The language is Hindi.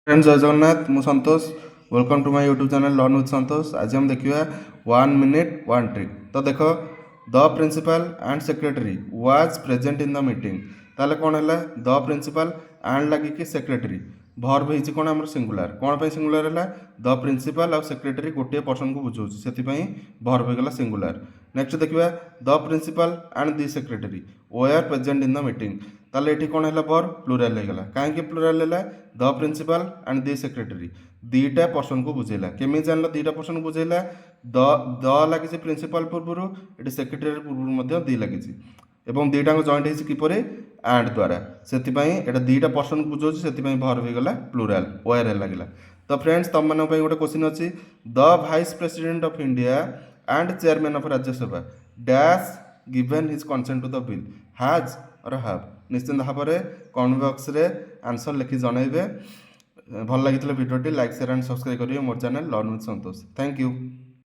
फ्रेंड्स जय जगन्नाथ मु Santosh welcome to my YouTube channel learn with Santosh. आज हम देखिए 1 मिनिट 1 ट्रिक। तो देख the principal and secretary was present in the meeting. ताले कौन है द प्रिंसिपल एंड लगे कि सेक्रेटरी भर्ब होती कौन आम सिंगुलर कौन पर सिंगुलर है द प्रिंसिपल आउ सेक्रेटरी गोटे पर्सन को बुझाऊँ से भर्ब होगा सिंगुलर। नेक्स्ट देखिए the principal and the secretary were present in the meeting. ताले ये कौन है भर्ब प्लूराल होगा कहीं प्लूराल है the principal and the secretary दीटा पर्सन को बुझेला केमी जान दीटा पर्सन को बुझेला द लगी प्रिंसिपल पूर्व ये सेक्रेटरी पूर्व दी लगी एवं दीटा जॉइंट होती किपर एंड द्वारा से दीटा पर्सन को बुझाऊँ से भर्ब होगा प्लूराल ओआर लगे। तो फ्रेंड्स तुम मान गोटे क्वेश्चन अच्छी the vice president of India and chairman of Rajya Sabha dash given his consent to the bill has or have. निश्चिंत भाव में कमेंट बॉक्स रे आंसर लिखि जनइबे। भल लगी भिडियोटी लाइक शेयर एंड सब्सक्राइब करेंगे मोर channel learn with Santosh. Thank you.